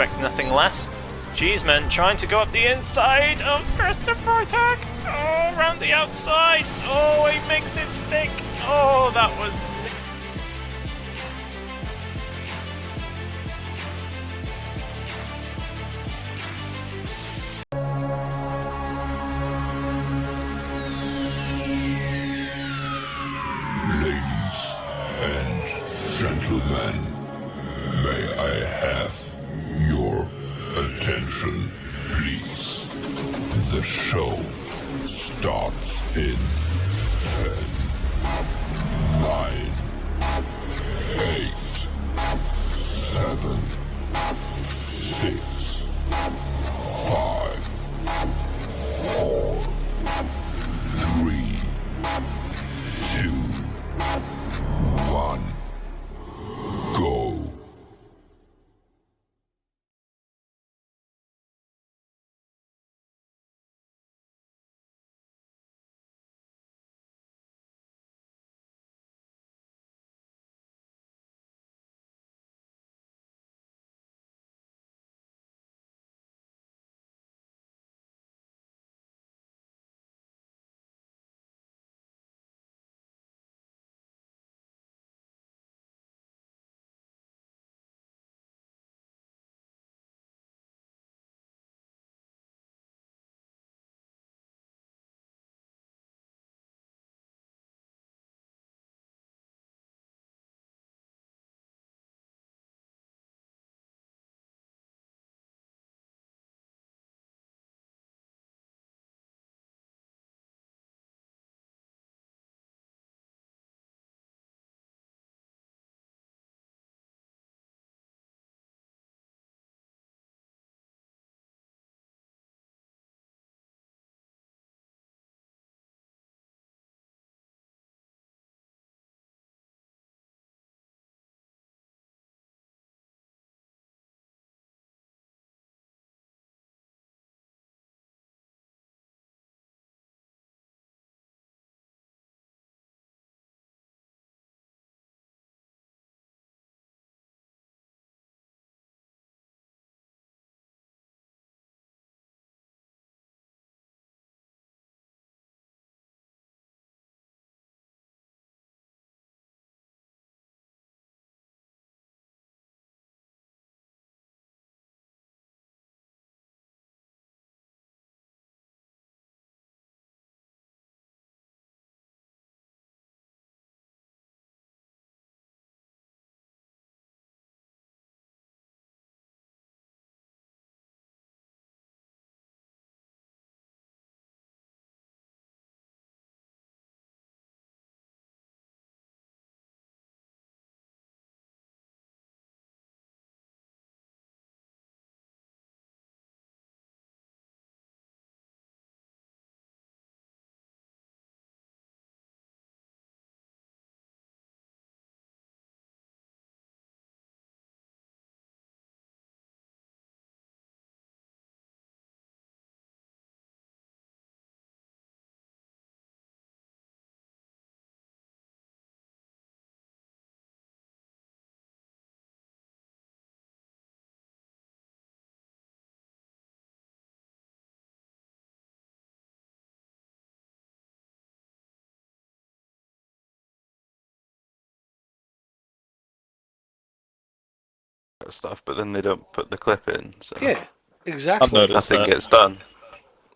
expect nothing less. Cheeseman trying to go up the inside of Christopher Tag. Oh, around the outside. Oh, he makes it stick. Oh, that was... Ladies and gentlemen, may I have your attention, please? The show starts in 10, 9, 8, 7, 6, 5, 4, 3, 2, 1, go. Stuff, but then they don't put the clip in. So Yeah, exactly. noticed nothing that. gets done.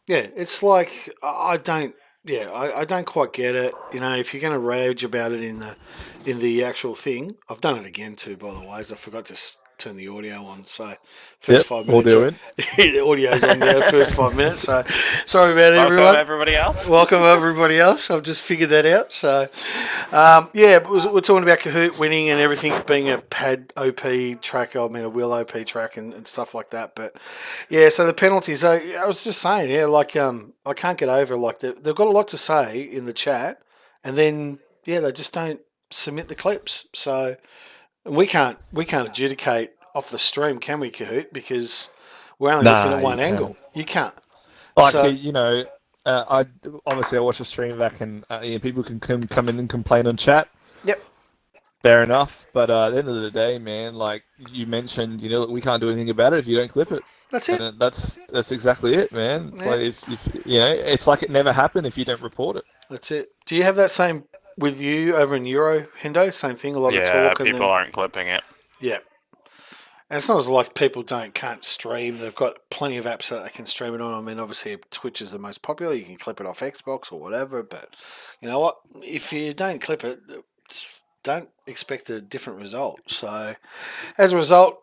Yeah, it's like I don't. Yeah, I don't quite get it. You know, if you're going to rage about it in the actual thing, I've done it again too. By the way, as I forgot to turn the audio on. So first 5 minutes, audio in. the audio's on now. First 5 minutes. So sorry about Welcome, everyone. everybody else. Welcome everybody else. I've just figured that out. So, we're talking about Kahoot winning and everything being a pad OP track. I mean, a wheel OP track and stuff like that. But yeah, so the penalties. I was just saying, yeah, like I can't get over like they've got a lot to say in the chat, and then yeah, they just don't submit the clips. So we can't adjudicate off the stream, can we, Kahoot? Because we're only looking at one angle. You can't. Like, So- I watch the stream back and people can come in and complain on chat. Yep. fair enough. But at the end of the day, man, like you mentioned, we can't do anything about it if you don't clip it. That's it. And that's exactly it, man. It's Yeah. like if it's like it never happened if you don't report it. That's it. Do you have that same with you over in Euro, Hendo? Same thing, a lot of Yeah, talk. And people then, aren't clipping it. yeah. And it's not as like people can't stream. They've got plenty of apps that they can stream it on. I mean, obviously Twitch is the most popular. You can clip it off Xbox or whatever. But you know what? If you don't clip it, don't expect a different result. So as a result,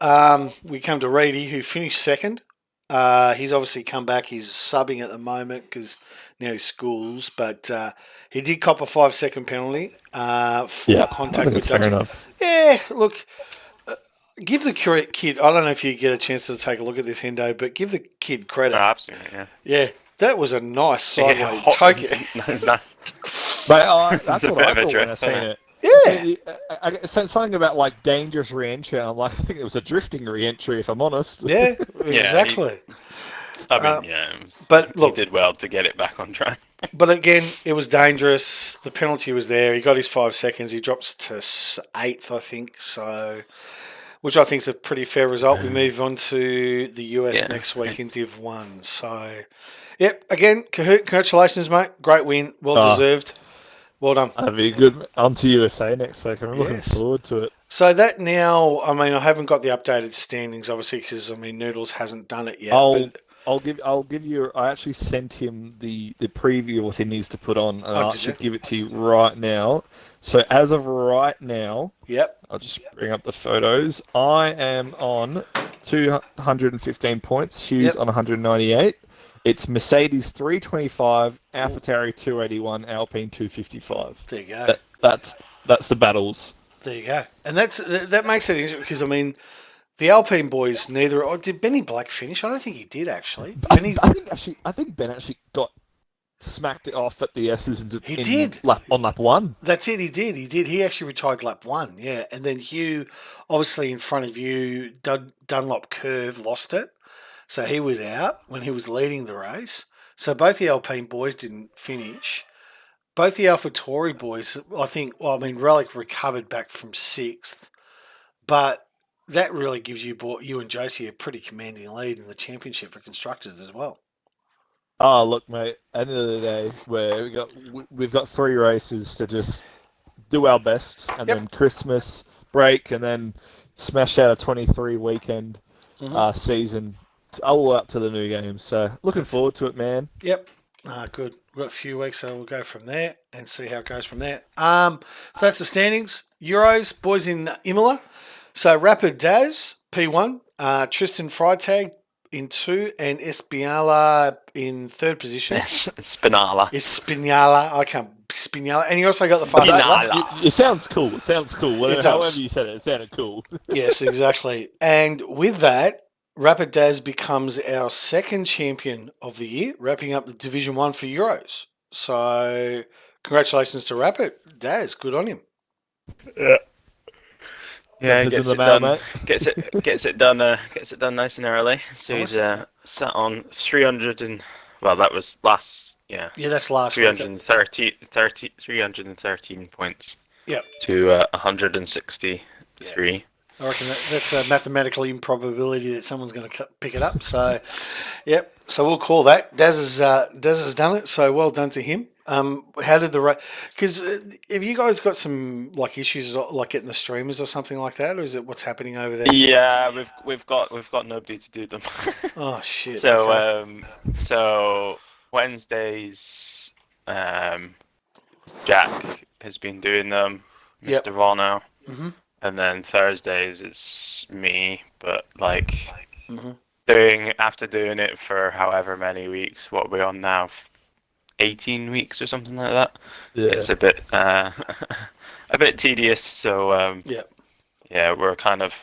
we come to Reedy, who finished second. He's obviously come back. He's subbing at the moment because now he schools. But he did cop a 5-second penalty for contact with fair Dutch. enough. Yeah, look. Give the kid. I don't know if you get a chance to take a look at this, Hendo, but give the kid credit. Absolutely, yeah. Yeah, that was a nice sideway Yeah, take. But that's It's a what bit I of a thought when I drift, seen isn't it. Yeah, It said something about like dangerous re-entry. And I'm like, I think it was a drifting re-entry, if I'm honest. yeah, exactly. I mean, yeah. But look, he did well to get it back on track. but again, it was dangerous. The penalty was there. He got his 5 seconds. He drops to 8th, I think. So, which I think is a pretty fair result. We move on to the US next week in Div 1. So, yep, again, Kahoot, congratulations, mate. Great win. Well deserved. Well done. That'd be good. On to USA next week. I'm looking Yes. forward to it. So that now, I mean, I haven't got the updated standings, obviously, because, I mean, Noodles hasn't done it yet. I'll give you. I actually sent him the preview of what he needs to put on, and I did should you? give it to you right now. So as of right now, Yep. I'll just bring up the photos. I am on 215 points. Hughes Yep. on 198. It's Mercedes 325, AlphaTauri 281, Alpine 255. There you go. That's the battles. There you go. And that makes it interesting because, I mean, the Alpine boys, did Benny Black finish? I don't think he did, actually. Benny, I think Ben actually got smacked it off at the S's He did. on lap 1. that's it, he did. He actually retired lap 1, yeah. And then Hugh, obviously in front of you, Dunlop Curve lost it. So he was out when he was leading the race. So both the Alpine boys didn't finish. Both the AlphaTauri boys, I think, Relic recovered back from 6th. But that really gives you and Josie a pretty commanding lead in the championship for constructors as well. Oh, look, mate. At the end of the day, we've got 3 races to just do our best, and Yep. then Christmas break, and then smash out a 23 weekend season. It's all up to the new game. So looking forward to it, man. Yep. Good. We've got a few weeks, so we'll go from there and see how it goes from there. So that's the standings. Euros, boys in Imola. So Rapid Daz, P1. Tristan Freitag in 2, and Espiala in 3rd position. Spinala. Is Spinala. I can't. Spinala. And he also got the fastest Spinala. lap. It sounds cool. It sounds cool. does. However you said it, it sounded cool. Yes, exactly. And with that, Rapid Daz becomes our 2nd champion of the year, wrapping up the Division 1 for Euros. So congratulations to Rapid Daz. Good on him. Yeah, It's in gets the it mail, done. mate. Gets it done nice and early. So he's sat on 300 and that was last Yeah, that's last week. 313 points Yep. to 163. I reckon that's a mathematical improbability that someone's going to pick it up. So, yep. So we'll call that. Daz has done it. So well done to him. How did the race? Because have you guys got some like issues like getting the streamers or something like that, or is it what's happening over there? Yeah, we've got nobody to do them. Oh shit. So okay. so Wednesdays, Jack has been doing them, Yep. Mr. Vono, Mhm. and then Thursdays it's me. But like Mhm. after doing it for however many weeks, what are we on now? 18 weeks or something like that. Yeah. It's a bit a bit tedious. So Yep. yeah, we're kind of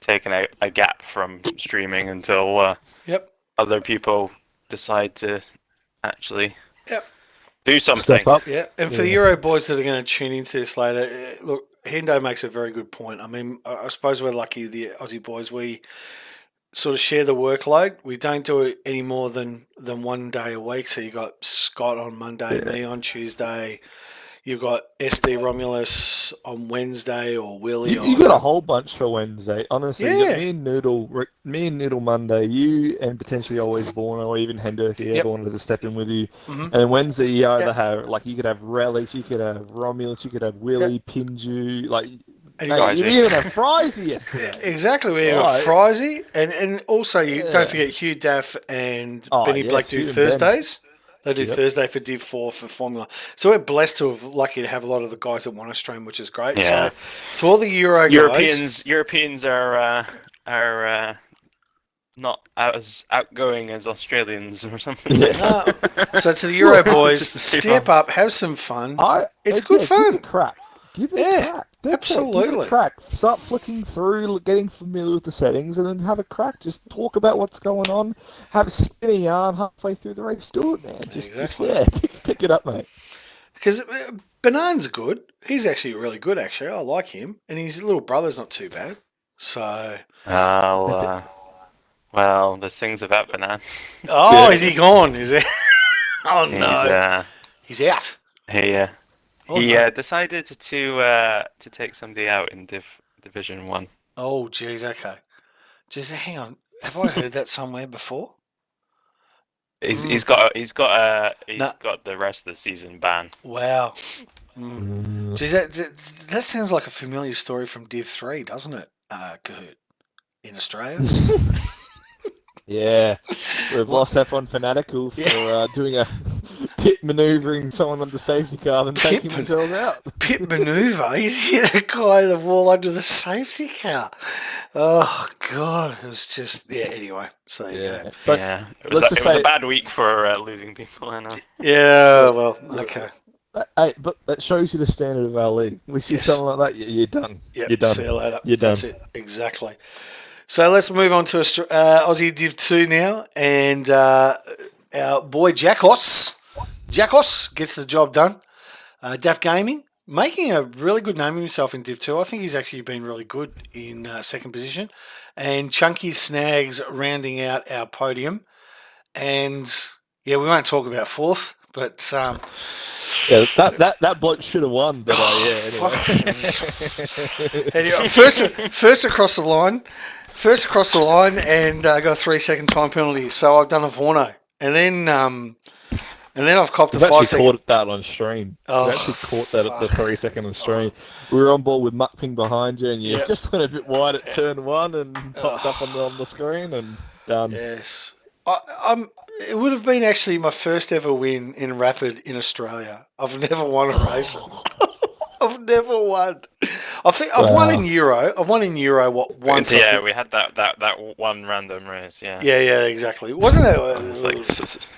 taking a gap from streaming until Yep. other people decide to actually Yep. do something. Step up. Yeah, and for the Euro boys that are going to tune into this later, look, Hendo makes a very good point. I mean, I suppose we're lucky, the Aussie boys, we sort of share the workload. We don't do it any more than 1 day a week. So you got Scott on Monday, me on Tuesday. You've got SD Romulus on Wednesday or Willie. You got a whole bunch for Wednesday. Honestly, you Yeah. got me and Noodle Monday, you and potentially always Vaughan or even Hendo if he Yep. ever wanted to step in with you. Mhm. And then Wednesday, you either Yep. have like you could have Relics, you could have Romulus, you could have Willie, Pinju, like. And Mate, got- you even have Frizy yesterday. Exactly, we got Right. Frizy, and also you Yeah. don't forget Hugh Daff and Oh, Benny yes, Black do Hugh and Ben. Thursdays. They do Yep. Thursday for Div 4 for Formula. So we're blessed to have lucky to have a lot of the guys that want to stream, which is great. Yeah. So to all the Euro guys, Europeans are not as outgoing as Australians or something. Yeah. so to the Euro boys, Just to see step up, have some fun. It's good Give fun. it a crack. Give it Yeah, a crack. That's it. Give absolutely. it a crack. Start flicking through, getting familiar with the settings, and then have a crack. Just talk about what's going on. Have a spin a yarn halfway through the race. Do it, man. Just pick it up, mate. Because Banan's good. He's actually really good, actually. I like him. And his little brother's not too bad. So. Well, there's things about Banan. Oh, is he gone? Is he? Oh, He's, no. He's out. He no. decided to take somebody out in Division 1. Oh, geez, okay. Just hang on. Have I heard that somewhere before? He's got No. the rest of the season ban. Wow. Geez, that sounds like a familiar story from Div 3, doesn't it, Kahoot? In Australia? Yeah. We've lost F1 Fanatical for doing a pit manoeuvring someone on the safety car and taking Pit themselves out. Pit maneuver. He's hit a guy in the wall under the safety car. Oh, God. It was just... Yeah, anyway. So, yeah. But Yeah, it let's was just a say- bad week for losing people. I know. Yeah, well, okay. Hey, but that shows you the standard of our league. We see Yes. something like that, you're done. Yep, You're done. see you later. You're done. That's it. Exactly. So let's move on to Aussie Div 2 now. And our boy Jackos. Jackos gets the job done. Daft Gaming, making a really good name of himself in Div 2. I think he's actually been really good in second position. And Chunky Snags rounding out our podium. And, yeah, we won't talk about fourth, but... Yeah, that bloke should have won, but anyway. Anyway, first across the line. First across the line and got a 3-second time penalty. So I've done a Vorno. And then I've copped a We've actually 5-second. caught that on stream. Oh, We actually caught that at the 3-second on stream. We were on board with Muckping behind you, and you Yep. just went a bit wide at turn one and popped up on the screen and done. Yes. It would have been actually my first ever win in Rapid in Australia. I've never won a race. I've never won. I think I've won in Euro. I've won in Euro once. I Yeah, think. we had that one random race. Yeah, Yeah, exactly. Wasn't it? It's like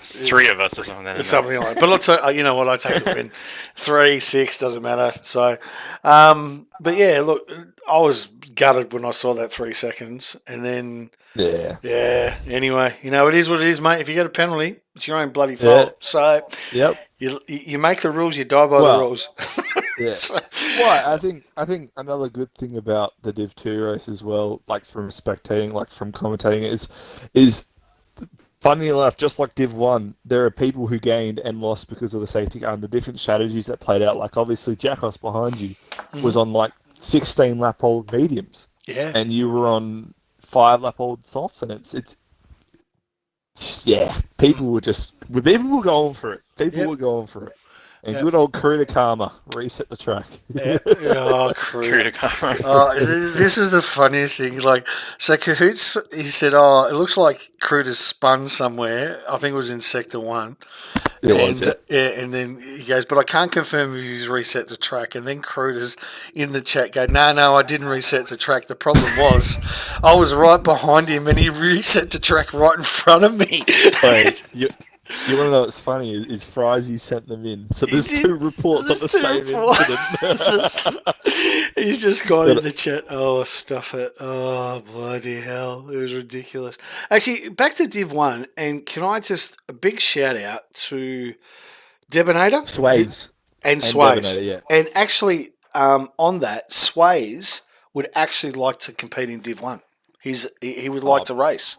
three of us or something. It's something like. But you know what? I take the win. 3, 6 doesn't matter. So, but yeah, look, I was gutted when I saw that 3 seconds, and then Yeah. Anyway, it is what it is, mate. If you get a penalty, it's your own bloody fault. Yeah. So Yep. you make the rules, you die by the rules. Yeah. Well, I think another good thing about the Div 2 race as well, like from spectating, like from commentating, is funny enough, just like Div 1, there are people who gained and lost because of the safety car and the different strategies that played out. Like obviously Jackos behind you was on like 16 lap old mediums, Yeah. and you were on 5 lap old softs, and it's people were going for it. People Yep. were going for it. And Yep. good old Cruda Karma reset the track. Yeah. Oh, Crew to cover. this is the funniest thing. Like, so Cahoots, he said, "Oh, it looks like Cruder's spun somewhere. I think it was in Sector 1." It was, yeah. And then he goes, "But I can't confirm if he's reset the track." And then Cruder's in the chat go, "No, I didn't reset the track. The problem was I was right behind him and he reset the track right in front of me." Wait, you want to know what's funny? Is Frizy sent them in. So there's did. two reports There's on the two same reports. incident. He's just gone in the chat. Oh, stuff it. Oh, bloody hell. It was ridiculous. Actually, back to Div 1, and can I just, a big shout out to Debonator Sways. and Sways. Debonator, yeah. And actually, on that, Sways would actually like to compete in Div 1. He would like to race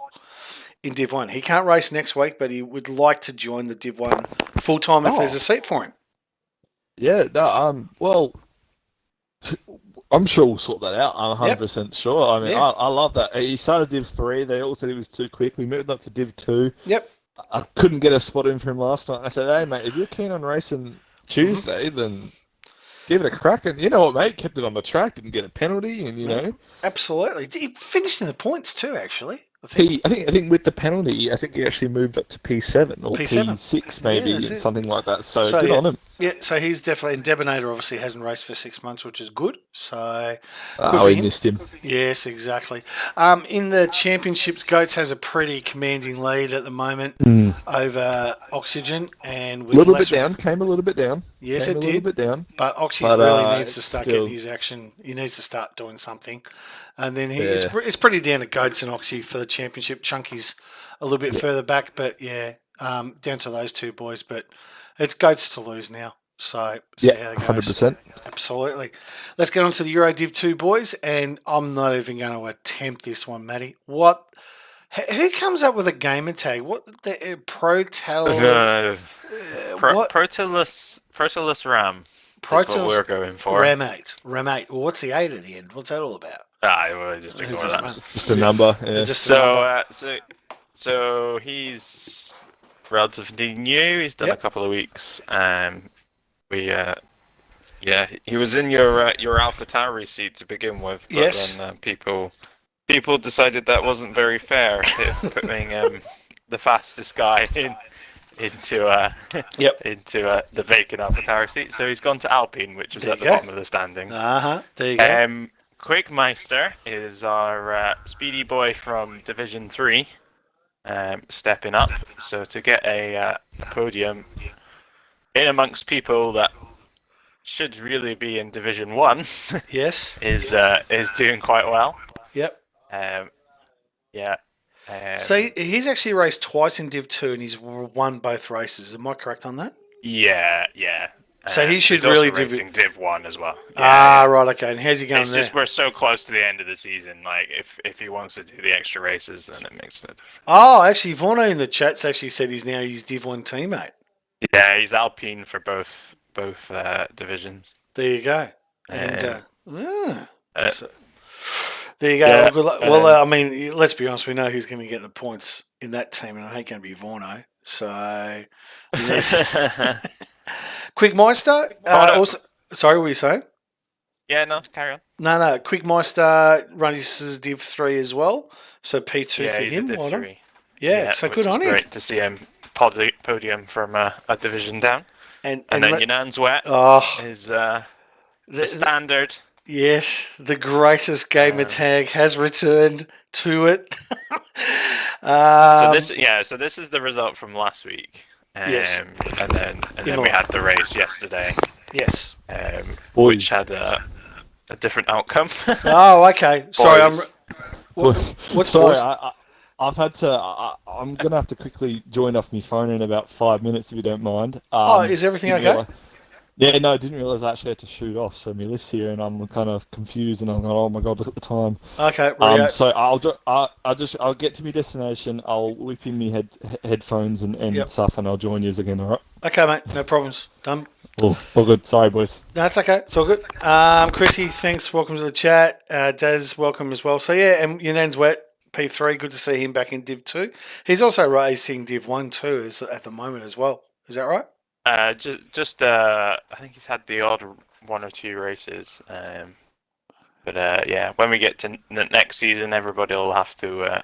in Div 1. He can't race next week, but he would like to join the Div 1 full-time if there's a seat for him. Yeah, no, well, I'm sure we'll sort that out. I'm 100% sure. I mean, Yeah. I love that. He started Div 3. They all said he was too quick. We moved up to Div 2. Yep. I couldn't get a spot in for him last night. I said, hey, mate, if you're keen on racing Tuesday, then give it a crack. And you know what, mate? Kept it on the track, didn't get a penalty, and, you know. Absolutely. He finished in the points too, actually. I think. I think with the penalty, I think he actually moved up to P7 or P7. P6 maybe, Yeah, that's it. something like that. So So, good yeah. on him. Yeah, so he's definitely, and Debonator obviously hasn't raced for 6 months, which is good. So, good for We him. missed him. Yes, exactly. In the championships, Goats has a pretty commanding lead at the moment over Oxygen, and A with little less, bit down, came a little bit down. Yes, came it a little did. bit down. But Oxygen But, really needs to it's start still- getting his action. He needs to start doing something, and then it's pretty down to Goats and Oxy for the championship. Chunky's a little bit further back, but yeah, down to those two boys. But it's Goats to lose now. So see how Yeah, it goes. 100%. Absolutely. Let's get on to the Euro Div 2 boys, and I'm not even going to attempt this one, Matty. What? Who comes up with a gamer tag? What the Protel? what? Protolus Ram. That's what we're going for. Ramate. Ramate. Well, what's the 8 at the end? What's that all about? Well, just ignore doesn't that. matter. Just a number. Yeah. Just a number. So he's relatively new. He's done Yep. a couple of weeks. He was in your AlphaTauri seat to begin with, but Yes. then people decided that wasn't very fair, putting the fastest guy into Yep. into the vacant AlphaTauri seat. So he's gone to Alpine, which was There at the you go. bottom of the standing. There you go. Quickmeister is our speedy boy from Division 3, stepping up. So to get a podium in amongst people that should really be in Division 1 Yes. is doing quite well. Yep. Yeah. So he's actually raced twice in Div 2 and he's won both races. Am I correct on that? Yeah. So he should he's also really racing Div 1 as well. Right, okay. And how's he going It's there? just we're so close to the end of the season. Like if he wants to do the extra races, then it makes no difference. Oh, actually, Vorno in the chat's actually said he's now his Div 1 teammate. Yeah, he's Alpine for both divisions. There you go. And so- there you go. Yeah, Well, good luck. Well, I mean, let's be honest. We know who's going to get the points in that team, and I ain't going to be Vorno. So, we need to- Quickmeister. Also, sorry, what were you saying? Yeah, no, carry on. No. Quickmeister runs his Div 3 as well. So P2 Yeah, for he's him. a Div Well done. 3. Yeah, so which good is on him. Great to see him podium from a division down. And And then Yunan's Wet oh, is the standard. yes, the greatest gamer tag has returned to it. So this is the result from last week. Yes. And then Imola. we had the race yesterday, Yes. which had a different outcome. Oh, okay. Sorry, Boys. What's Sorry, boys? I've had to. I'm gonna have to quickly join off my phone in about 5 minutes if you don't mind. Is everything didn't okay? realize- Yeah, no, I didn't realize I actually had to shoot off. So my lift's here, and I'm kind of confused, and I'm going, "Oh my god, look at the time." Okay, radio. So I'll get to my destination. I'll whip in my headphones and Yep. stuff, and I'll join you again. All right. Okay, mate. No problems. Done. All good. Sorry, boys. No, that's okay. It's all good. Chrissy, thanks. Welcome to the chat. Daz, welcome as well. So, yeah, and Yunan's Wet, P3. Good to see him back in Div 2. He's also racing Div 1 too at the moment as well. Is that right? I think he's had the odd one or two races. But when we get to next season, everybody will have to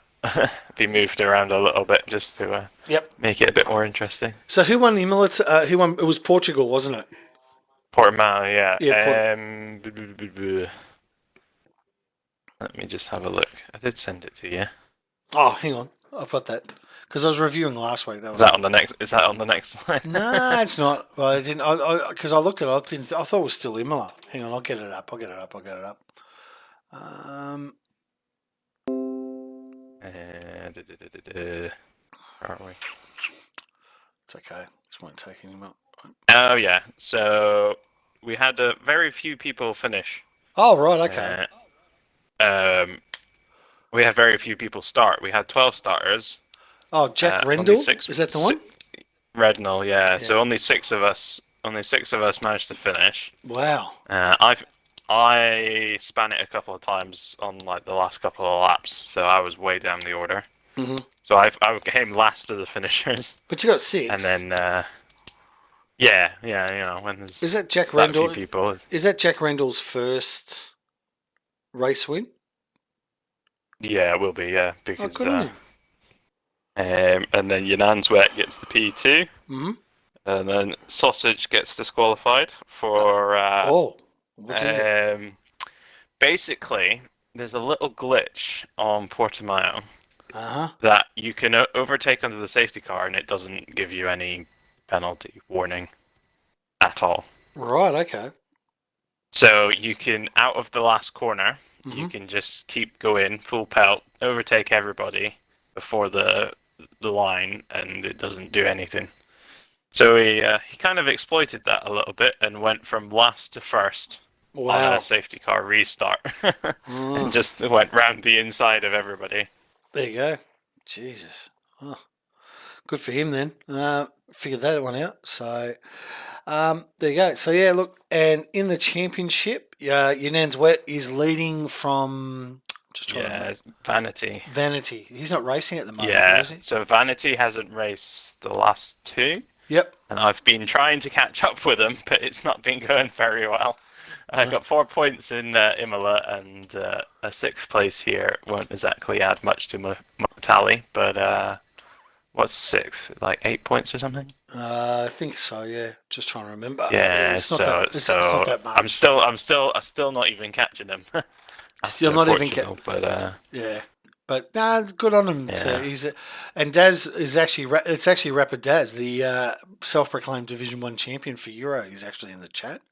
be moved around a little bit just to make it a bit more interesting. So, who won Imola? Who won? It was Portugal, wasn't it? Portimao, yeah. Yeah, Let me just have a look. I did send it to you. Oh, hang on. I've got that. Because I was reviewing last week. Is that on the next? Is that on the next slide? No, it's not. Well, I didn't. Because I looked at it. I thought it was still Imola. Hang on. I'll get it up. Where are we? It's okay. Just won't take any more. Oh yeah. So we had very few people finish. Oh, right. Okay. We had very few people start. We had 12 starters. Oh, Jack only Rendell? six- Is that the one? Rednall, yeah. So only 6 of us only 6 of us managed to finish. Wow. I span it a couple of times on like the last couple of laps, so I was way down the order. hmm So I came last of the finishers, But you got 6. and then yeah, when there's Is that Jack that few Rendell? people, Is that Jack Rendell's first race win? yeah, it will be, yeah, Oh, because good on him. and then Yanan's Wet gets the P2, hmm and then Sausage gets disqualified for Oh, what did he? basically there's a little glitch on Portimao Uh-huh. that you can overtake under the safety car and it doesn't give you any penalty warning at all. Right, okay. So you can, out of the last corner, you Mhm. can just keep going full pelt, overtake everybody before the line, and it doesn't do anything. So he kind of exploited that a little bit and went from last to first on Wow. a safety car restart, Mm, and just went round the inside of everybody. there you go. Jesus. Oh, good for him then. Figured that one out. So, there you go. So, yeah, look, and in the championship, Yanan's Wet is leading from, just trying to Yeah, remember, it's Vanity. Vanity. He's not racing at the moment, Yeah, is he? so Vanity hasn't raced the last 2, Yep. and I've been trying to catch up with him, but it's not been going very well. I got 4 points in Imola, and a 6th place here won't exactly add much to my tally, but what's 6th? Like 8 points or something? I think so, yeah. Just trying to remember. Yeah, It's not so that, it's not that much. I'm still not even catching him. Still after not even Portugal, but Yeah, but nah, good on him. So Yeah. and Daz is actually it's actually Rapid Daz, the self-proclaimed Division 1 champion for Euro. He's actually in the chat.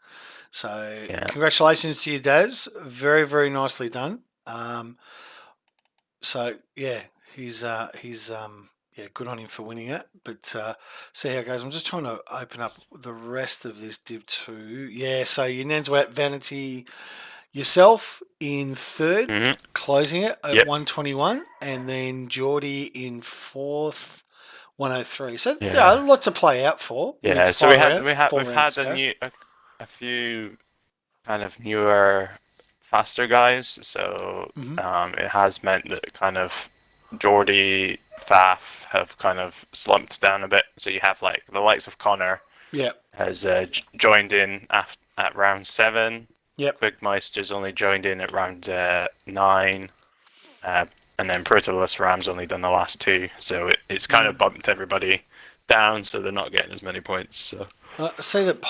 So Yeah. congratulations to you, Daz. Very very nicely done. So yeah, he's yeah, good on him for winning it. But see how it goes. I'm just trying to open up the rest of this Div 2. Yeah, so Yanan's Vanity. Yourself in third, Mhm. closing it at Yep. 121, and then Geordie in fourth, 103. So Yeah. a lot to play out for. Yeah, with so we've 4 rounds had to go. a few kind of newer, faster guys. So Mhm. it has meant that kind of Geordie, Faf have kind of slumped down a bit. So you have like the likes of Connor Yeah, has joined in at round 7. Yep. Quigmeister's only joined in at round 9. And then Protolus Ram's only done the last 2, so it's kind of bumped everybody down, so they're not getting as many points. So I see that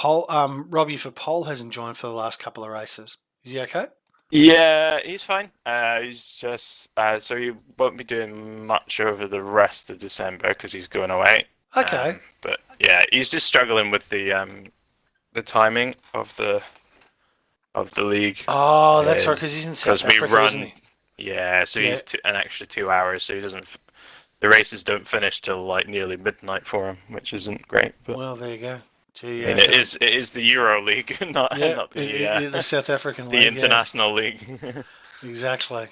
Robbie for Pole hasn't joined for the last couple of races. Is he okay? yeah, he's fine. He's just so he won't be doing much over the rest of December because he's going away. Okay. But yeah, he's just struggling with the timing of the league. Oh, that's right, because he's in South Because we Africa, isn't run, he? yeah, so Yeah. he's an extra 2 hours, so he doesn't. The races don't finish till like nearly midnight for him, which isn't great. But Well, there you go. Gee, I mean, it is the Euro League, not Yeah, not the the South African the League, International League. Exactly.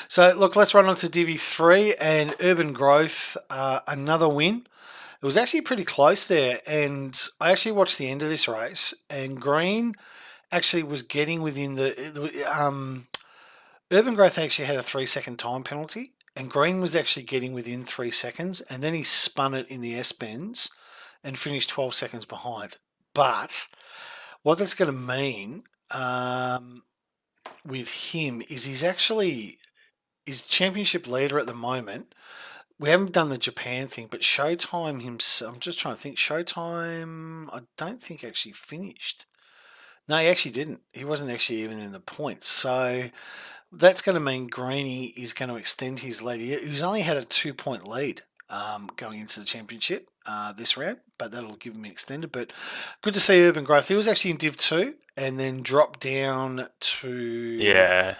So, look, let's run on to Divi 3 and Urban Growth, another win. It was actually pretty close there, and I actually watched the end of this race, and Green actually was getting within Urban Growth actually had a 3-second time penalty, and Green was actually getting within 3 seconds, and then he spun it in the S-bends and finished 12 seconds behind. But what that's going to mean with him is he's championship leader at the moment. We haven't done the Japan thing, but Showtime himself, I'm just trying to think, Showtime, I don't think actually finished. No, he actually didn't. He wasn't actually even in the points. So that's going to mean Greeny is going to extend his lead. He's only had a 2-point lead going into the championship this round, but that'll give him extended. But good to see Urban Growth. He was actually in Div 2 and then dropped down to... Yeah.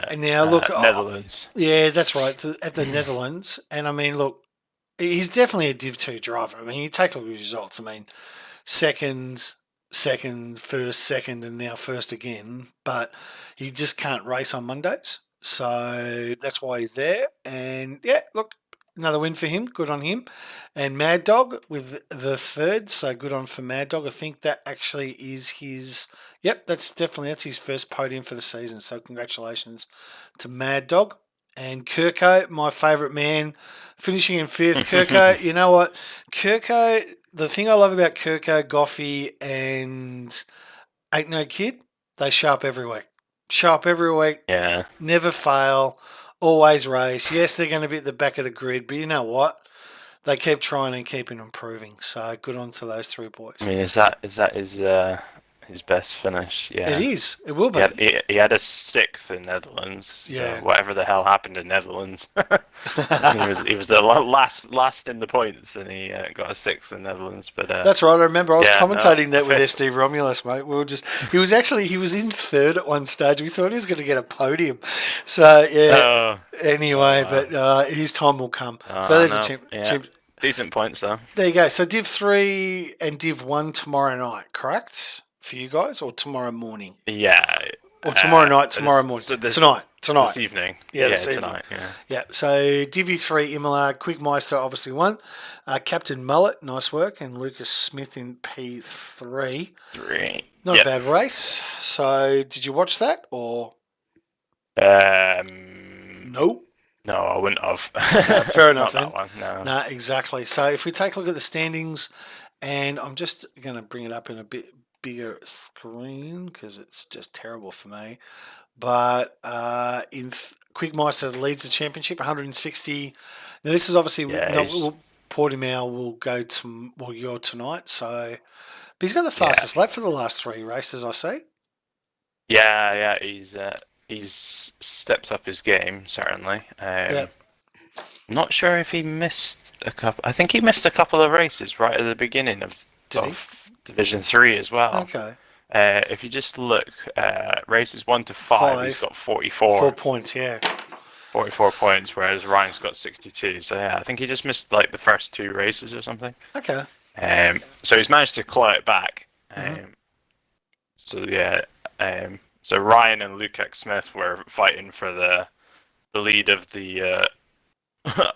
And now look... Netherlands. Yeah, that's right, at the Netherlands. And I mean, look, he's definitely a Div 2 driver. I mean, you take a look at his results. I mean, second, first, second, and now first again. But he just can't race on Mondays. So that's why he's there. And yeah, look, another win for him. Good on him. And Mad Dog with the third, so good on for Mad Dog. I think that actually is his. Yep, that's his first podium for the season. So congratulations to Mad Dog. And Kirko, my favourite man, finishing in fifth. Kirko, you know what? Kirko, the thing I love about Kirko, Goffey, and Ain't No Kid, they show up every week. Yeah. Never fail. Always race. Yes, they're going to be at the back of the grid, but you know what? They keep trying and keeping improving. So good on to those three boys. I mean, is that his best finish? Yeah. It is. It will be. He had a sixth in Netherlands. Yeah. So whatever the hell happened in Netherlands, he was the last in the points, and he got a sixth in Netherlands. But That's right. I remember I was yeah, commentating that with fair. SD Romulus, mate. He was in third at one stage. We thought he was going to get a podium. So yeah. Anyway, but his time will come. So there's a champ. Decent points though. There you go. So Div 3 and Div 1 tomorrow night, correct? For you guys, or tomorrow morning? Yeah. Or tomorrow night, tomorrow morning. Tonight. This evening. Yeah, this evening. Tonight. Yeah. Yeah. So Div 3, Imola, Quickmeister obviously won. Captain Mullet, nice work, and Lucas Smith in P3. Not a bad race. So did you watch that or? Nope. No, I wouldn't have. Fair enough Not then. that one, no. No, exactly. So if we take a look at the standings, and I'm just going to bring it up in a bit bigger screen because it's just terrible for me. But Quickmeister leads the championship, 160. Now this is obviously Portimao will go to tonight. So, but he's got the fastest lap for the last three races, I see. Yeah, he's stepped up his game certainly. Not sure if he missed a couple. I think he missed a couple of races right at the beginning of Division 3 as well. Okay. If you just look, races 1 to 5, he's got 44. 4 points, yeah. 44 points, whereas Ryan's got 62. So yeah, I think he just missed like the first 2 races or something. Okay. So he's managed to claw it back. So yeah, so Ryan and Lukac Smith were fighting for the lead of the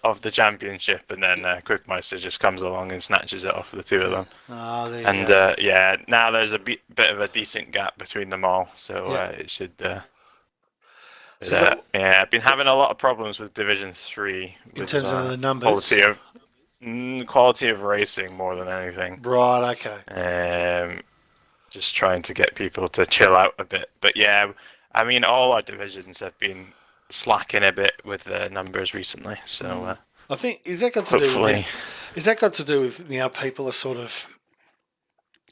of the championship, and then Quickmeister just comes along and snatches it off the two of them. Oh, there you And go. now there's a bit of a decent gap between them all, so it should. I've been having a lot of problems with Division 3 in terms of the numbers. Quality of racing more than anything. Right. Okay. Just trying to get people to chill out a bit, but yeah, I mean all our divisions have been slacking a bit with the numbers recently. So I think is that got to do with now people are sort of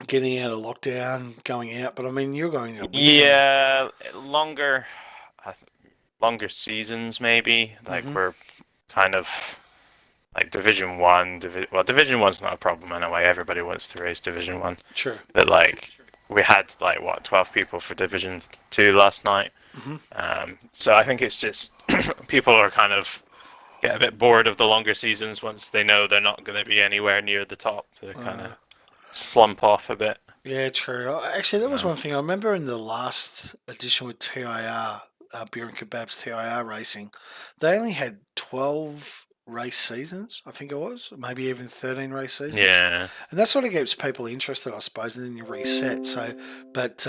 getting out of lockdown, going out. But I mean, you're going to longer seasons maybe. Like we're kind of like Division 1. Division 1's not a problem anyway. Everybody wants to race Division 1. True. But like we had 12 people for Division 2 last night. So I think it's just people are kind of get a bit bored of the longer seasons once they know they're not going to be anywhere near the top. They kind of slump off a bit. Yeah, true. Actually, that was one thing I remember in the last edition with TIR, Beer and Kebabs TIR Racing. They only had 12 race seasons, I think it was, maybe even 13 race seasons. Yeah, and that sort of keeps people interested, I suppose, and then you reset. So, but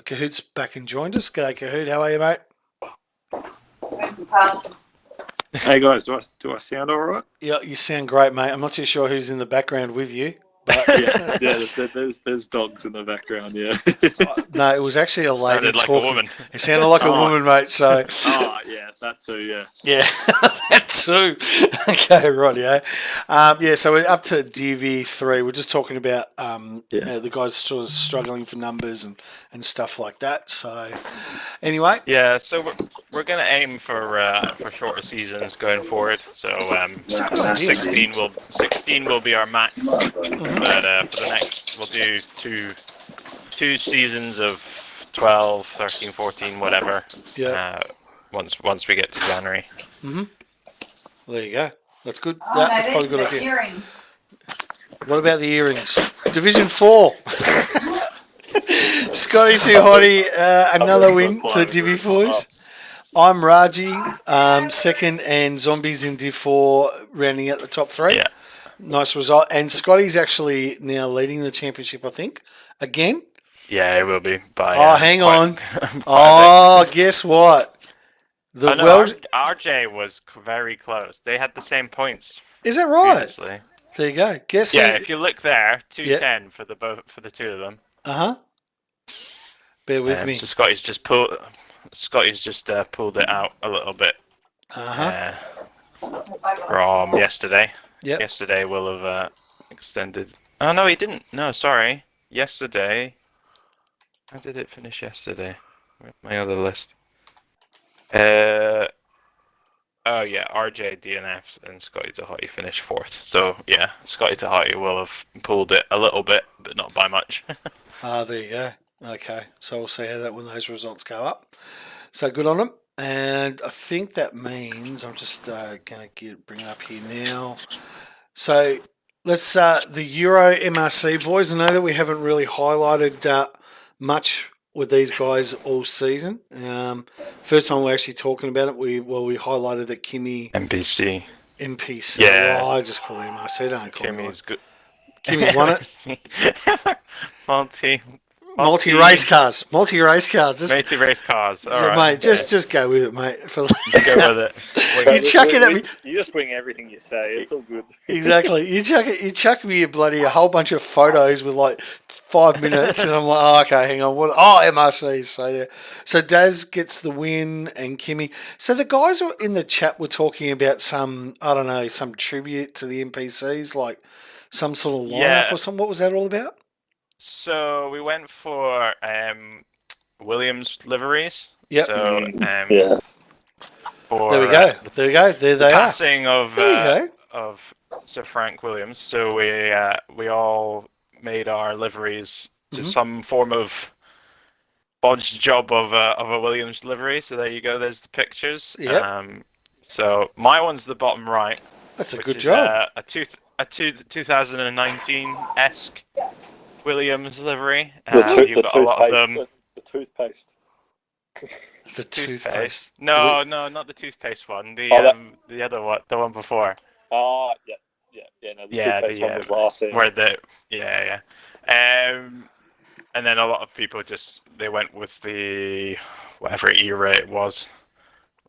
Cahoot's back and joined us. G'day, Cahoot. How are you, mate? Hey guys, do I sound all right? Yeah, you sound great, mate. I'm not too sure who's in the background with you. But there's dogs in the background. Yeah. No, it was actually a lady sounded like talking. a woman. It sounded like a woman, mate. So. Oh yeah, that too. Yeah. Yeah, that too. Okay, right, yeah. So we're up to DV3. We're just talking about the guys sort of struggling for numbers and stuff like that. So anyway. Yeah, so we're going to aim for shorter seasons going forward. So 16 will be our max. But for the next, we'll do two seasons of 12, 13, 14, whatever. Yeah. Once we get to January. There you go. That's good. That's probably a good idea. Earrings. What about the earrings? Division 4. Scotty Too Hottie, another win for the Divi 4s. I'm Raji, second, and Zombies in Div 4 rounding out the top three. Yeah. Nice result. And Scotty's actually now leading the championship, I think, again. Yeah, it will be by. Hang quite- on. quite a Oh, guess what? The bit. Oh, no, world. RJ was very close. They had the same points Is that right? previously. There you go. Guess Yeah, who? if you look there, 210 for the two of them. Bear with me. So Scotty's just pulled it out a little bit from yesterday. Yep. Yesterday will have extended. Oh no, he didn't. No, sorry. Yesterday. How did it finish yesterday? Where's my other list? Oh yeah, RJ, DNF, and Scotty Tahati finished fourth. So yeah, Scotty Tahati will have pulled it a little bit, but not by much. There you go. Okay, so we'll see how that when those results go up. So good on them, and I think that means I'm just going to bring it up here now. So let's the Euro MRC boys. I know that we haven't really highlighted much with these guys all season. First time we're actually talking about it, we highlighted that Kimmy NPC. NPC. Yeah. Well, I just call him MRC. Don't call him. Kimmy's good. Kimmy won it. Multi-race Multi-race cars. Just, race cars. All yeah, right. mate, just go with it, mate. Go with it. You chuck it at me. You just wing everything you say. It's all good. Exactly. You chuck me a whole bunch of photos with like 5 minutes, and I'm like, oh, okay, hang on. What? Oh, MRCs. So yeah. So Daz gets the win, and Kimmy. So the guys in the chat were talking about some tribute to the NPCs, like some sort of lineup Yeah. or something. What was that all about? So we went for Williams liveries. Yep. So Yeah. for There we go. There you go. There they are. passing of There you of Sir Frank Williams. So we all made our liveries to some form of bodged job of a Williams livery. So there you go. There's the pictures. Yep. So my one's the bottom right. That's a which good is, job. A 2019-esque Williams livery. You've got a lot of them. The toothpaste. The toothpaste. No, not the toothpaste one. The the other one, the one before. Oh, yeah. No, the toothpaste one was last year. Where and then a lot of people they went with the whatever era it was.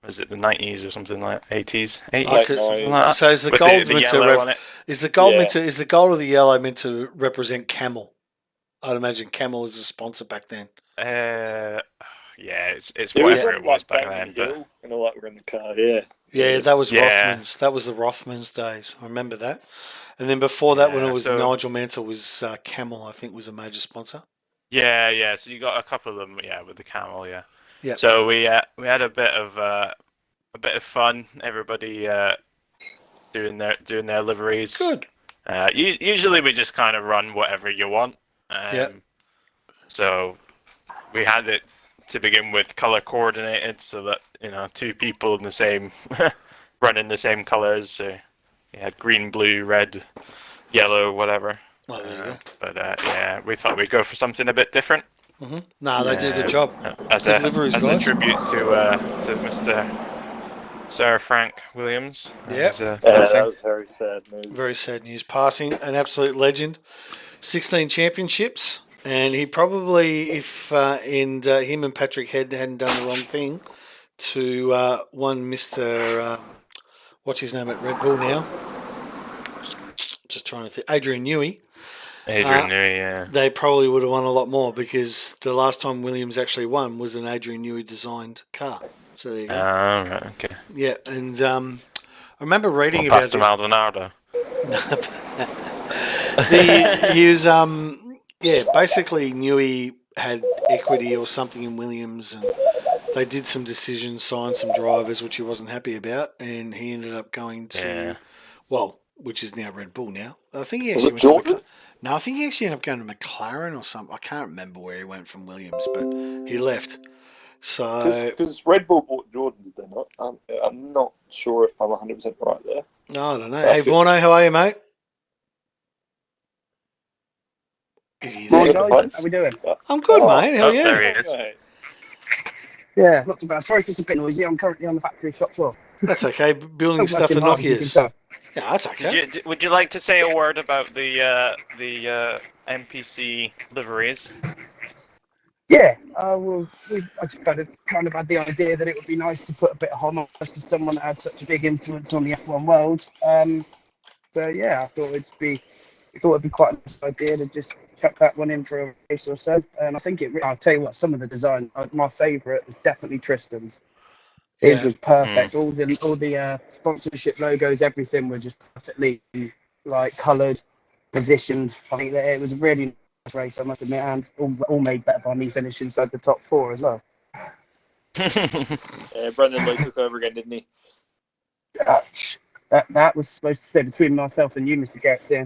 Was it the 90s or something like 80s? 80s? Something like that. So is the With gold the meant yellow to on it. is the gold Yeah. meant to is the gold or the yellow meant to represent Camel? I'd imagine Camel is a sponsor back then. Yeah, it's It was whatever from, it was back Banging then. But Hill and all that were in the car, yeah. Yeah, that was Yeah. Rothmans. That was the Rothmans days. I remember that. And then before that, when Yeah, it was so- Nigel Mansell, was Camel. I think was a major sponsor. yeah. So you got a couple of them, with the camel, yeah. Yeah. So we had a bit of fun. Everybody doing their liveries. Good. Usually we just kind of run whatever you want. Yeah. So we had it to begin with color coordinated so that two people in the same running the same colors. So you had green, blue, red, yellow, whatever. Well, there you go. But we thought we'd go for something a bit different. No, they did a good job. As Good a liveries, as a guys. tribute to Mr. Sir Frank Williams. Yep. His, Yeah, passing. that was very sad news. Very sad news. Passing an absolute legend. 16 championships, and he probably, if him and Patrick Head hadn't done the wrong thing, to one Mr. What's his name at Red Bull now? Just trying to think. Adrian Newey. Adrian Newey, yeah. They probably would have won a lot more because the last time Williams actually won was an Adrian Newey designed car. So there you go. Right, okay. Yeah, and I remember reading Past about Maldonado. he was basically Newey had equity or something in Williams, and they did some decisions, signed some drivers which he wasn't happy about, and he ended up going to which is now Red Bull now. I think he actually went to Jordan? No, I think he actually ended up going to McLaren or something. I can't remember where he went from Williams, but he left. So Because Red Bull bought Jordan, did they not? I'm not sure if I'm 100% right there. no, I don't know. Hey, Vorno, how are you, mate? Is he there? Morning, How we doing? I'm good, mate. How are you? There he is. Okay. Yeah, not too bad. Sorry if it's a bit noisy. I'm currently on the factory shop floor. That's okay. Building I'm stuff for working hard, as you can Nokia's. tell. Yeah, that's okay. Would you like to say a word about the NPC liveries? Yeah, I just kind of had the idea that it would be nice to put a bit of homage to someone that had such a big influence on the F1 world. So yeah, I thought it'd be quite a nice idea to just chuck that one in for a race or so. And I think I'll tell you what, some of the design, my favourite was definitely Tristan's. His Yeah. was perfect. All the sponsorship logos, everything were just perfectly like coloured, positioned. I think that it was a really nice race, I must admit, and all made better by me finishing inside the top 4 as well. Yeah, Brendan Lee took over again, didn't he? That was supposed to stay between myself and you, Mr. Garrett. Yeah.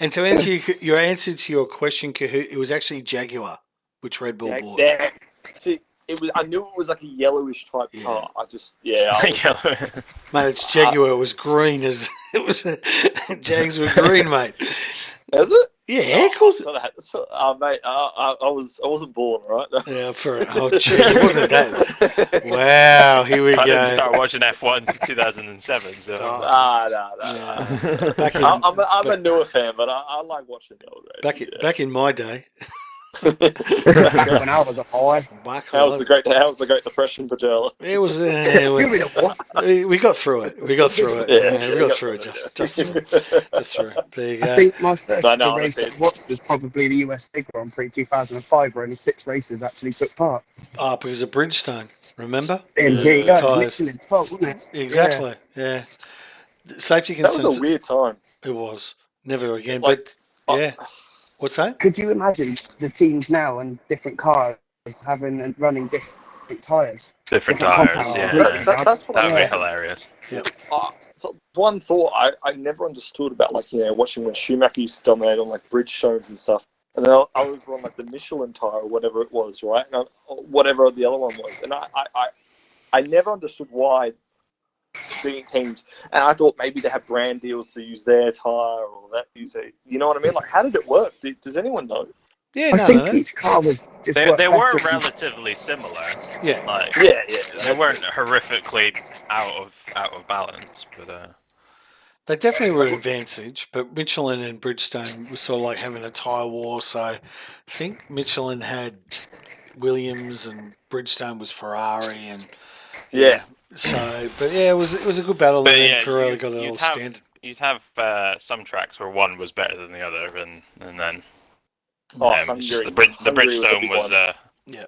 And to answer your answer to your question, Kahoot, it was actually Jaguar, which Red Bull bought. Yeah. See, it was. I knew it was like a yellowish type car. I just, Mate, it's Jaguar. It was green as it was. Jags were green, mate. Is it? Yeah, of course. Mate, I wasn't born, right? Yeah, jeez, it wasn't that. Wow, here we I didn't go. start watching F1 in 2007, so. No. Back in, I'm a newer fan, but I like watching the old races. back in my day. Back when I was a boy. How's the Great Depression, Pajela? It was. We got through it. We got through it. Yeah, we got through it. Just through it. There you go. I think my first I know, race honestly. I watched was probably the USA Grand Prix 2005, where only 6 races actually took part. Oh, because of Bridgestone. Remember? Indeed, The it was tyres. Michelin's fault, wasn't it? Exactly. Yeah. Safety That concerns. was a weird time. It was never again. Like, but yeah. What's that? Could you imagine the teams now and different cars having and running different tyres? Different Different tires, compounds. yeah. That's what That would be Yeah. hilarious. So one thought I never understood about, like, watching when Schumacher used to dominate on like Bridgestones and stuff, and then I was on like the Michelin tire or whatever it was, right? And whatever the other one was, and I never understood why being teams, and I thought maybe they have brand deals to use their tire or that use it. You know what I mean? Like, how did it work? Does anyone know? Yeah, I no, think no. each car was just They worked were better. relatively similar. Yeah. Like, Yeah. they weren't horrifically out of balance, but They definitely were an advantage, but Michelin and Bridgestone were sort of like having a tyre war. So I think Michelin had Williams and Bridgestone was Ferrari, and Yeah. So, but yeah, it was a good battle. But And yeah, then Pirelli got it you'd all have- standard. you'd have some tracks where one was better than the other, and then it's just the Hungary was a Bridgestone big was one. Yeah,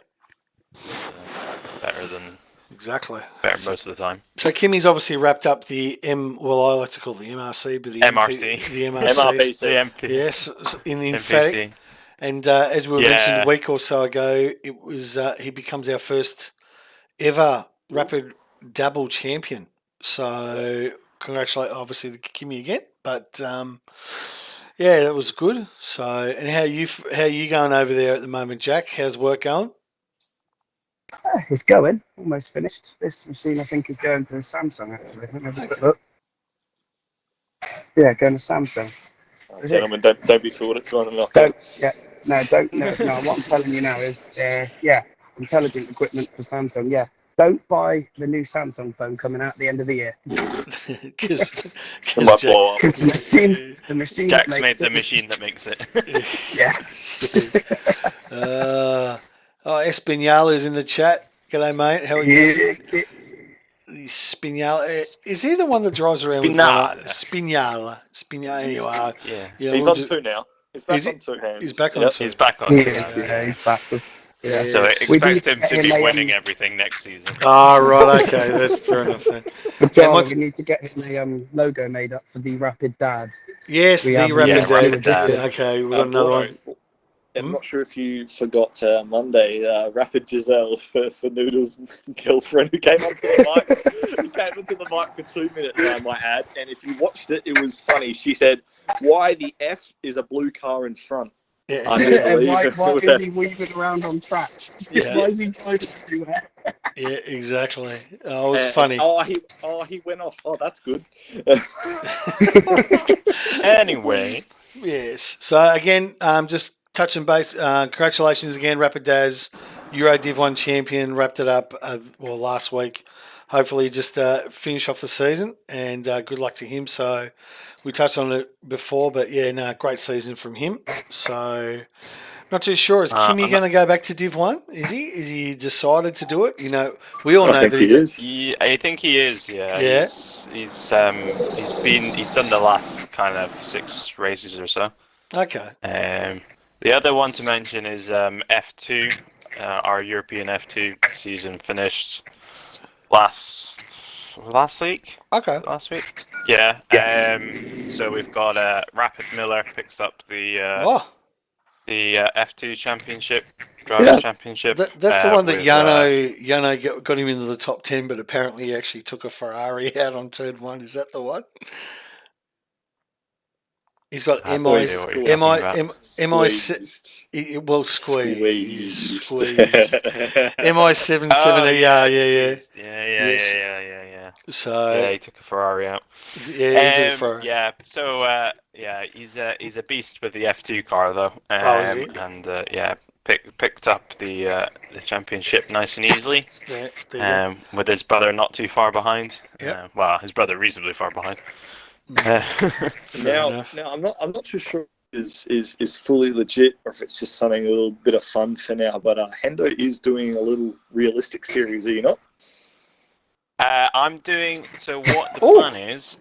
better than exactly. most of the time. So Kimmy's obviously wrapped up the I like to call it the MRC, but the MRC. the MRC. MRPC. The MP, Yes, in emphatic. NPC. And as we mentioned Yeah. a week or so ago, it was he becomes our first ever Rapid Double champion. So congratulate, obviously, to Kimmy again. But yeah, that was good. So, and how you going over there at the moment, Jack? How's work going? It's going. Almost finished. This machine, I think, is going to Samsung, actually. Let me have a quick look. Yeah, going to Samsung. Gentlemen, don't be fooled. It's going to knock Don't, yeah, no, don't, no, what I'm telling you now is, yeah, intelligent equipment for Samsung, yeah. Don't buy the new Samsung phone coming out at the end of the year. Because It might blow up. Because the machine that Jack's made makes the it, machine that makes it. yeah. Espinala's in the chat. G'day, mate. How are you? Yeah, Spinala. Is he the one that drives around Spinala. with Spinala? Spinala. Anyway, Yeah. yeah, He's we'll on just- 2 now. He's back Is on 2 hands. he's back on Yep. two. He's back on. yeah, he's back. Yeah. So We expect do him to get be him a, winning everything next season. Oh, right. Okay, that's fair enough then. But Yeah, John, once- we need to get him a logo made up for the Rapid Dad. Yes, We the have- Rapid yeah, Dad. Rapid Dad. Yeah, okay, we've got another one. I'm not sure if you forgot Monday, Rapid Giselle for Noodle's girlfriend who came onto the mic. He came onto the mic for 2 minutes, I might add. And if you watched it, it was funny. She said, "Why the F is a blue car in front?" Yeah. I didn't And believe why it. why It was is a- he weaving around on track? Yeah. Why is he driving everywhere? Yeah, exactly. Oh, it was Uh, funny. he went off. Oh, that's good. Anyway, Yes. So again, just touching base. Congratulations again, Rapid Daz. Euro Div 1 champion, wrapped it up, last week. Hopefully just finish off the season, and good luck to him. So we touched on it before, but yeah, no, great season from him. So not too sure. Is Kimmy going to go back to Div 1? Is he? Is he decided to do it? You know, we all know I think that he is. I think he is. Yeah. Yeah. He's done the last kind of 6 races or so. Okay. The other one to mention is F2. Our European F2 season finished last week. Okay. Last week. Yeah. So we've got Rapid Miller picks up the F2 championship, driver championship. That's the one that with, Yano got him into the top 10, but apparently he actually took a Ferrari out on turn 1. Is that the one? He's got Squeezed. squeezed. MI77 ER, yeah. Yeah. So Yeah, he took a Ferrari out. yeah, he took a Ferrari. Yeah, so he's a beast with the F2 car though. Is he? And picked up the championship nice and easily. Yeah, there you go. With his brother not too far behind. Yep. Well, his brother reasonably far behind. Fair enough. Now I'm not too sure is fully legit or if it's just something a little bit of fun for now. But Hendo is doing a little realistic series, are you not? I'm doing so. What the plan is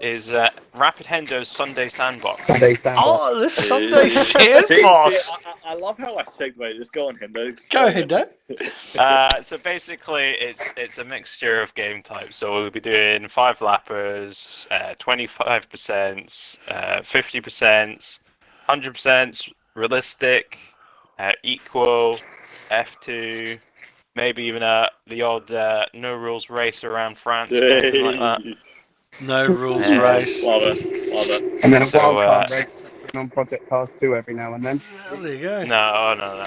Rapid Hendo's Sunday Sandbox. Sunday Sandbox. Oh, this Sunday See, sandbox. I love how I segue. Just go on, Hendo. Go ahead, Dave. So basically, it's a mixture of game types. So we'll be doing 5 lappers, 25%, 50%, 100%, realistic, equal, F2. Maybe even the odd no rules race around France, something like that. No rules race. Love it. And then a So, wildcard race on Project Cars 2 every now and then. Oh, there you go. No.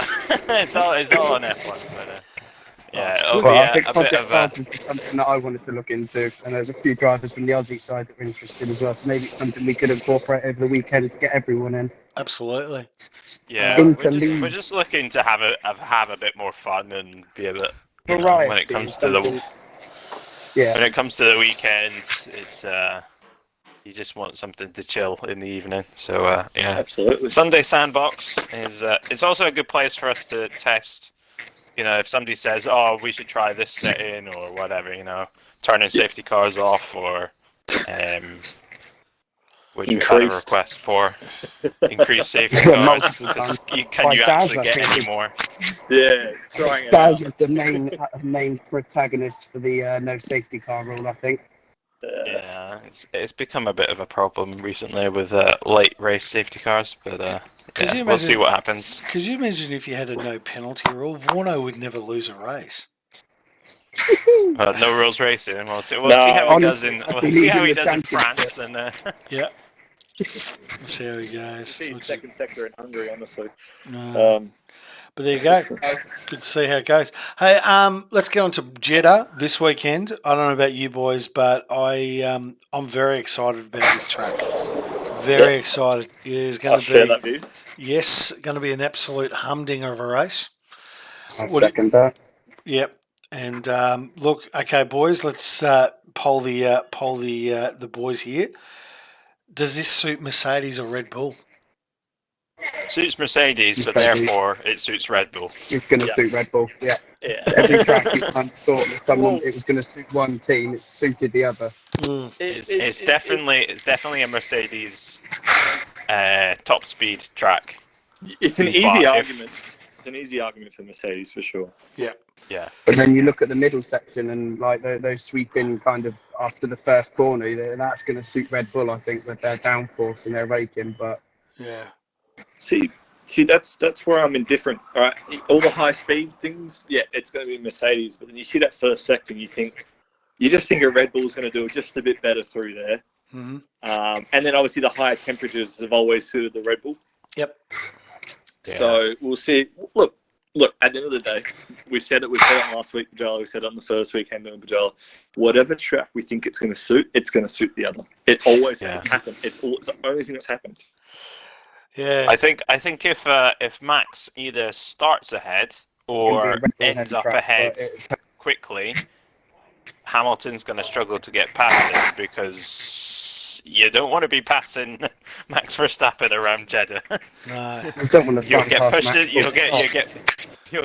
it's all on F1. But, yeah, it's it'll cool. be Well, I a think bit Project of Cars is something that I wanted to look into, and there's a few drivers from the Aussie side that were interested as well, so maybe it's something we could incorporate over the weekend to get everyone in. Absolutely. yeah. Interlude. We're just looking to have a bit more fun and be a bit. Variety. When it comes to the weekend, it's you just want something to chill in the evening. So yeah. Absolutely. Sunday Sandbox is it's also a good place for us to test. You know, if somebody says, "Oh, we should try this setting" or whatever, you know, turning safety cars off or which we've had a request for increased safety cars. Can you actually get any more? Yeah, trying it Daz out. is the main protagonist for the no safety car rule, I think. Yeah, it's become a bit of a problem recently with late race safety cars, but Could you we'll see imagine- what happens. Could you imagine if you had a no penalty rule? Vorno would never lose a race. No rules racing. We'll see. We'll No, see how he does honestly, in. I We'll think see he's how in he the does in championship. France and. Yeah. We'll see how he goes. See second sector in Hungary, honestly. No. But there you go. Good to see how it goes. Hey, let's get on to Jeddah this weekend. I don't know about you boys, but I'm very excited about this track. Very excited. It is I'll going share to that be, view. yes, going to be an absolute humdinger of a race. I What- second that. Yep. And look, okay, boys, let's poll the boys here. Does this suit Mercedes or Red Bull? Suits Mercedes, but Mercedes. therefore it suits Red Bull. It's going to Yeah. suit Red Bull, yeah. Yeah. Every track you kind of thought that it was going to suit one team, it's suited the other. Mm. It's definitely a Mercedes top speed track. It's an But easy if- argument. It's an easy argument for Mercedes for sure. Yeah. Yeah. But then you look at the middle section and like those sweeping kind of after the first corner, that's going to suit Red Bull, I think, with their downforce and their raking. But Yeah. See, that's where I'm indifferent. All right, all the high speed things, yeah, it's going to be Mercedes. But then you see that first sector, and you just think a Red Bull's going to do it just a bit better through there. Mm-hmm. And then obviously the higher temperatures have always suited the Red Bull. Yep. So we'll see. Look. At the end of the day, we said it last week, Bajala. We said it on the first weekend in Bajala. Whatever track we think it's going to suit the other. It always Yeah. it's happened. It's the only thing that's happened. Yeah. I think if Max either starts ahead or It's gonna be a ends record-heavy up track, ahead but it's- quickly, Hamilton's going to struggle to get past him because you don't want to be passing Max Verstappen around Jeddah. No. I don't want to You'll run get past pushed. Max You'll full get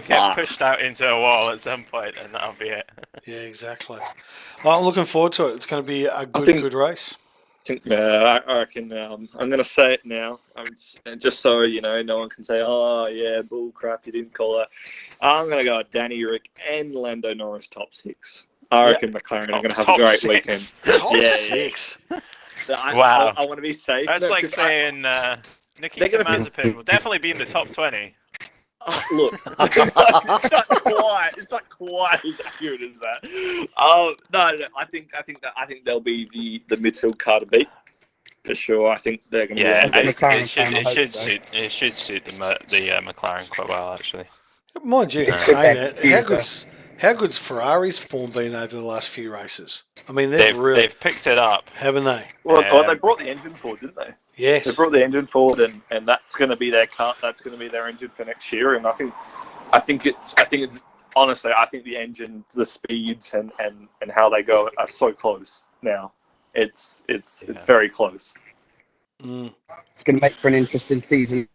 stop. pushed out into a wall at some point, and that'll be it. Yeah, exactly. Well, I'm looking forward to it. It's going to be a good, think- good race. I think, I reckon I'm going to say it now. Just so no one can say, "Oh yeah, bull crap, you didn't call that." I'm going to go Danny Rick and Lando Norris top 6. I reckon McLaren are going to have a Top great 6. weekend. Top Yeah, 6. Wow. I want to be safe. That's No, like 'cause saying Nikita They're gonna Mazepin will definitely be in the top 20. Look, it's not quite as accurate as that. No, I think they'll be the midfield car to beat for sure. I think they're going to Yeah, be. it should suit the McLaren quite well actually. Mind you, It's saying good that, how good's Ferrari's form been over the last few races? I mean, they've Picked it up. haven't they? Well, they brought the engine forward, didn't they? Yes. They brought the engine forward, and that's going to be their car. That's going to be their engine for next year. And I think it's honestly, I think the engine, the speeds, and how they go are so close now. It's very close. Mm, It's going to make for an interesting season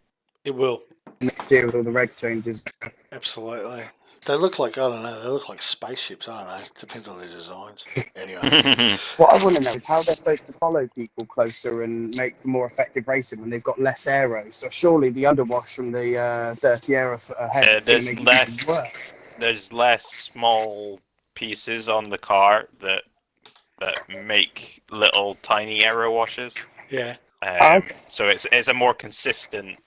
it will. next year with all the reg changes. Absolutely. They look like, I don't know, they look like spaceships, I don't know. Depends on their designs. Anyway. What I want to know is how they're supposed to follow people closer and make for more effective racing when they've got less aero. So surely the underwash from the dirty aero ahead there's is going to make less- it even worse. There's less small pieces on the car that make little tiny error washes. Yeah. Okay. So it's a more consistent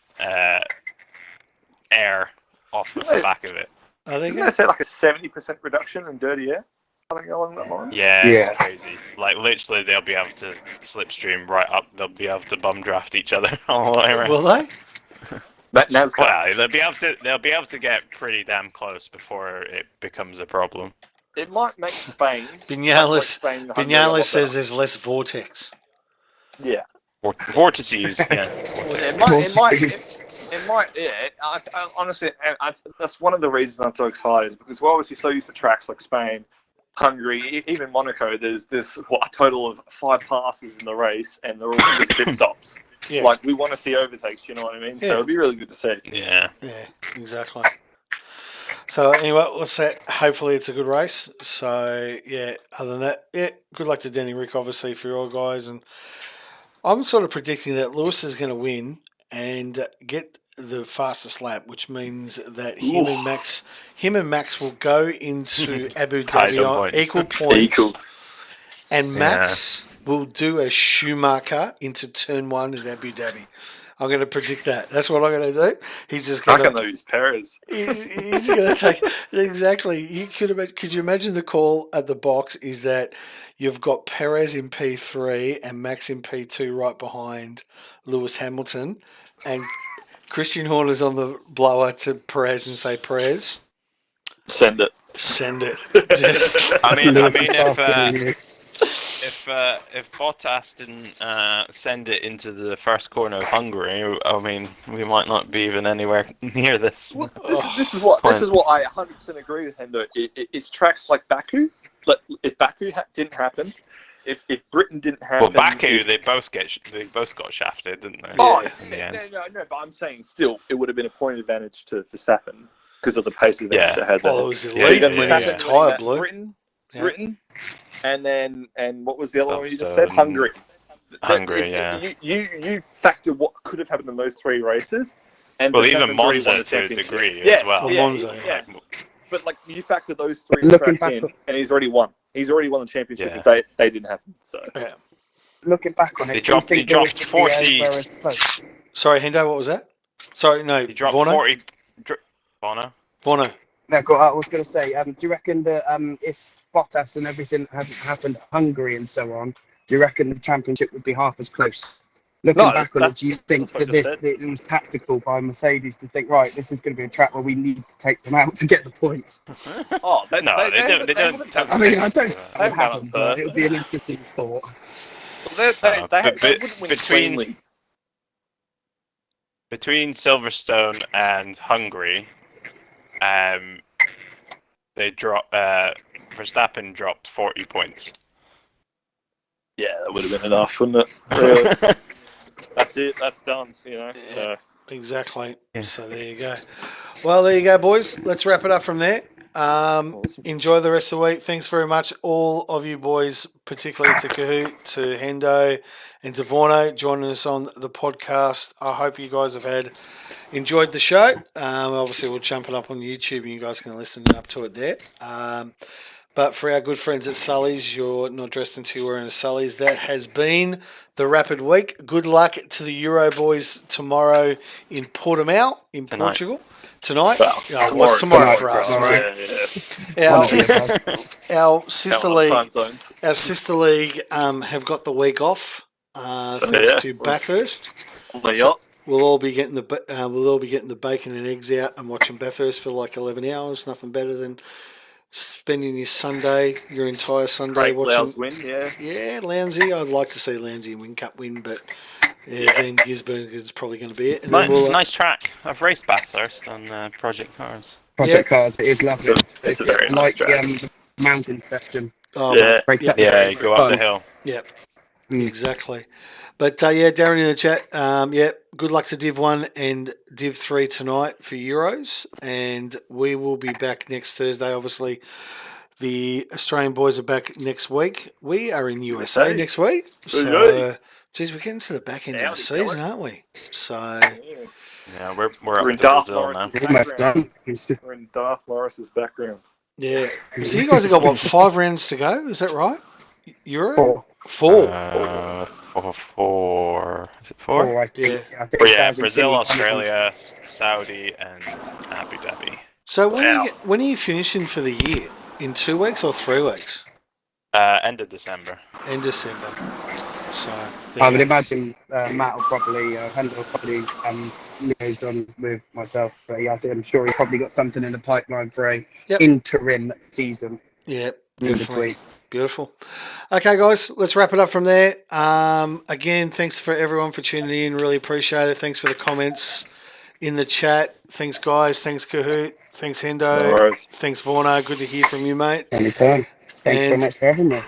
air off of the back of it. I think Didn't they say like a 70% reduction in dirty air? Something along that line. Yeah, Yeah. it's crazy. Like literally, they'll be able to slipstream right up. They'll be able to bum draft each other all the way around. will they? That NASCAR. Well, they'll be able to get pretty damn close before it becomes a problem. It might make Spain. Vinales says there's less vortex. Yeah. Vortices, yeah. It might. Yeah. Honestly, that's one of the reasons I'm so excited because we're obviously so used to tracks like Spain, Hungary, even Monaco. There's a total of 5 passes in the race, and they're all just pit stops. Yeah. Like we want to see overtakes. You know what I mean? So Yeah. it'd be really good to see. Yeah. Yeah, exactly. So anyway, let's say hopefully it's a good race. So yeah, other than that, yeah, good luck to Danny Rick, obviously, for you all guys. And I'm sort of predicting that Lewis is going to win and get the fastest lap, which means that him and Max will go into Abu Tied Dhabi on on points. equal points. Equal. And Max will do a Schumacher into turn 1 at Abu Dhabi. I'm going to predict that. That's what I'm going to do. He's just I going can use Perez. He's going to take exactly. Could you imagine the call at the box is that you've got Perez in P3 and Max in P2 right behind Lewis Hamilton, and Christian Horner's on the blower to Perez and say, Perez, Send it. send it. Just I mean, Lewis is faster than if you. if Bottas didn't send it into the first corner of Hungary, I mean, we might not be even anywhere near this. Well, this is what I 100% agree with Hendo. It's tracks like Baku. Like if Baku didn't happen, if Britain didn't happen. Well, Baku, they both got shafted, didn't they? Oh, in the end. no, but I'm saying still, it would have been a point advantage to Verstappen because of the pace advantage Yeah. it had there. oh, it was Yeah, elite yeah, when yeah. his Verstappen tyre winning that blew. Britain, and what was the other one you just Silverstone. said? Hungary. Hungary, yeah. You factor what could have happened in those 3 races, and Well, Verstappen's even already won Monza the to a championship. degree Yeah, as well. Oh, Monza, yeah. But like you factor those 3 Looking tracks back in, at- and he's already won. He's already won the championship Yeah. if they didn't happen. So Yeah. Looking back on it, He do you dropped- think he Lewis dropped would be 40 Perez close? Sorry, Hendo, what was that? Sorry, no, He dropped Vorno? 40. Bono? Vorno. No, cool. I was going to say, do you reckon that if Bottas and everything hadn't happened at Hungary and so on, do you reckon the championship would be half as close? Looking No, back on it, do you think that's what I that just it was tactical by Mercedes to think, right, this is going to be a track where we need to take them out to get the points? oh, No, they don't. They don't. wouldn't don't I mean, I take- don't They've think it would done happen, it but first. it would be an interesting thought. They but wouldn't win between- cleanly. Between Silverstone and Hungary, they Verstappen dropped 40 points. Yeah, that would have been enough, wouldn't it? Really? That's it. That's done. You know. So Exactly. So there you go. Well, there you go, boys. Let's wrap it up from there. Awesome. Enjoy the rest of the week. Thanks very much, all of you boys, particularly to Kahoot, to Hendo, and to Vorno, joining us on the podcast. I hope you guys have enjoyed the show. Obviously, we'll jump it up on YouTube, and you guys can listen up to it there. But for our good friends at Sully's, you're not dressed until you're wearing a Sully's. That has been the Rapid Week. Good luck to the Euro boys tomorrow in Portimao in Portugal. Tonight? Well, What's tomorrow for us, right? Yeah. Our sister Time league, zones. have got the week off thanks yeah. to Bathurst. On the yacht. We'll all be getting the bacon and eggs out and watching Bathurst for like 11 hours. Nothing better than spending your entire Sunday Craig watching. Lowes win, yeah. Yeah, Lowsy. I'd like to see Lowsy and Win Cup win, but Van Gisbergen is probably going to be it. And then Nice track. I've raced Bathurst on Project Cars. Project Cars, it is lovely. It's a very nice track. The mountain section. Oh, Yeah. Very technical, Yeah, you very go up the fun. hill. Yeah, Mm. exactly. But Darren in the chat, good luck to Div 1 and Div 3 tonight for Euros. And we will be back next Thursday. Obviously, the Australian boys are back next week. We are in USA next week. So, geez, we're getting to the back end of the Howdy, season, fella. aren't we? So, Yeah, we're up We're in to Darth Brazil now. Morris's Almost background. done. We're in Darth Morris's background. yeah. So you guys have got, 5 rounds to go? Is that right? Euro? 4. 4. Four. Is it four? 4, I think. Yeah. I think Oh, yeah, Argentina, Brazil, Australia, Saudi, and Abu Dhabi. So Wow. when are you finishing for the year? In 2 weeks or 3 weeks? End of December. In December. So there I you would go. imagine Matt will probably, Handel will probably liaise on with myself. But yeah, I'm sure he's probably got something in the pipeline for a Yep. interim season Yeah, in definitely. between. Beautiful. Okay, guys, let's wrap it up from there. Again, thanks for everyone for tuning in. Really appreciate it. Thanks for the comments in the chat. Thanks, guys. Thanks, Kahoot. Thanks, Hendo. No worries. Thanks, Vorno. Good to hear from you, mate. Anytime. Thanks very And- much for having me.